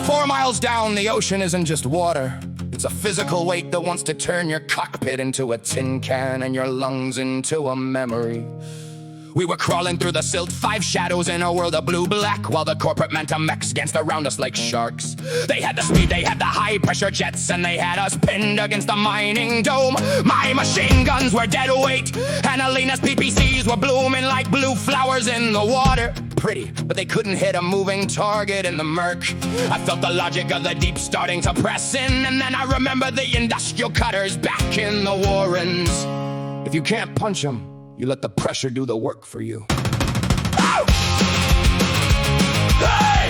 4 miles down, the ocean isn't just water. It's a physical weight that wants to turn your cockpit into a tin can and your lungs into a memory. We were crawling through the silt, 5 shadows in a world of blue-black, while the corporate mechs danced around us like sharks. They had the speed, they had the high-pressure jets, and they had us pinned against the mining dome. My machine guns were dead weight, and Elena's PPCs were blooming like blue flowers in the water. Pretty, but they couldn't hit a moving target in the murk. I felt the logic of the deep starting to press in, and then I remembered the industrial cutters back in the Warrens. If you can't punch them, you let the pressure do the work for you. Ow! Hey!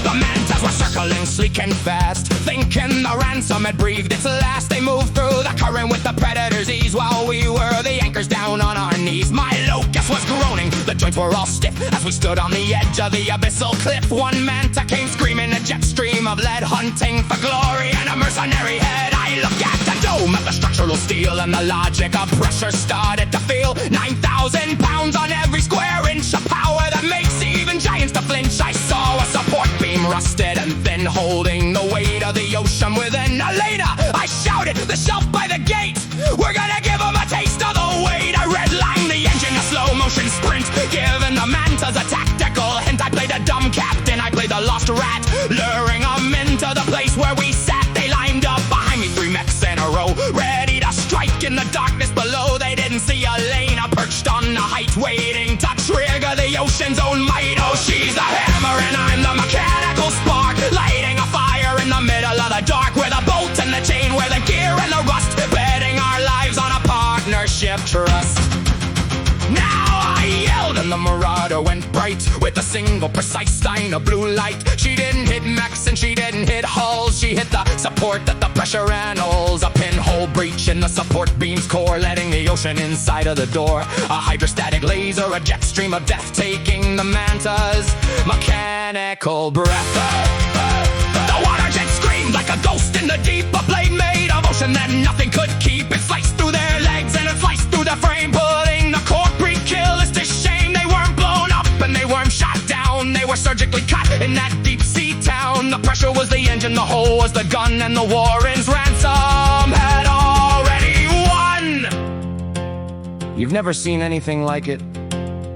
The mantas were circling sleek and fast, thinking the ransom had breathed its last. They moved through the current with the predator's ease, while we were the anchors down on our knees. My locust was groaning, the joints were all stiff as we stood on the edge of the abyssal cliff. One manta came screaming, a jet stream of lead, hunting for glory and a mercenary head. I looked at the dome of the structural steel, and the logic of pressure started to feel. 9,000 pounds on every square inch of power that makes even giants to flinch. I saw a support beam rusted and thin, holding the weight of the ocean within. Elena, I shouted, the shelf by the gate, we're gonna give them a taste of the weight. I redlined the engine, a slow motion sprint, giving the mantas a tactical hint. I played a dumb captain, I played the lost rat, luring them into the place where we sat. They lined up behind me, 3 mechs in a row, ready to strike in the darkness below. They didn't see Elena perched on the height, waiting to trigger the ocean's own might. Oh, she's the hammer and I'm the mechanical spark, lighting a fire in the middle of the dark. We're the bolt and the chain, we're the gear and the rust, betting our lives on a partnership trust. Now I yelled and the marauder went bright with a single precise stein of blue light. She didn't hit mechs and she didn't hit hulls, she hit the support that the pressure annals. A pinhole breach in the support beam's core, letting the ocean inside of the door. A hydrostatic laser, a jet stream of death, taking the manta's mechanical breath. The water jet screamed like a ghost in the deep, a blade made of ocean that nothing could keep. It sliced through their legs and it sliced through their frame, putting the corporate killers to shame. They weren't blown up and they weren't shot down, they were surgically cut in that deep sea town. The pressure was the engine, the hole was the gun, and the Warrens Ransom had already won. You've never seen anything like it.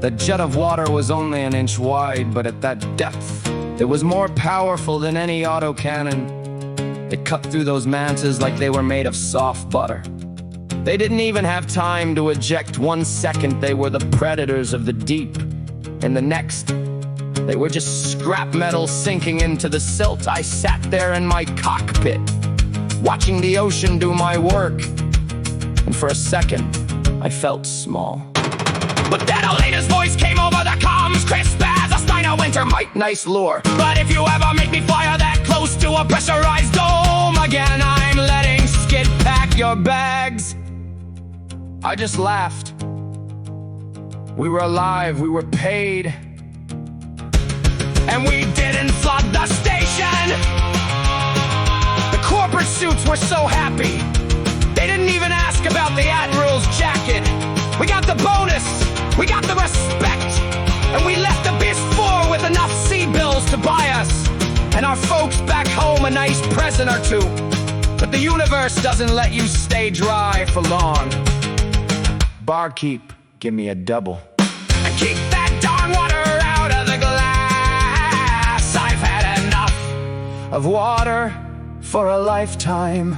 The jet of water was only an inch wide, but at that depth, it was more powerful than any autocannon. It cut through those mantas like they were made of soft butter. They didn't even have time to eject. 1 second, they were the predators of the deep. In the next, they were just scrap metal sinking into the silt. I sat there in my cockpit, watching the ocean do my work. And for a second, I felt small. But then Elena's voice came over the comms, crisp as a Starner winter might. Nice lure, but if you ever make me fire that close to a pressurized dome again, I'm letting Skid pack your bags. I just laughed. We were alive, we were paid, and we didn't flood the station. The corporate suits were so happy, they didn't even ask about the Admiral's jacket. We got the bonus, we got the respect, and we left the Beast 4 with enough sea bills to buy us and our folks back home a nice present or two. But the universe doesn't let you stay dry for long. Barkeep, give me a double. And keep that darn water out of the glass. I've had enough of water for a lifetime.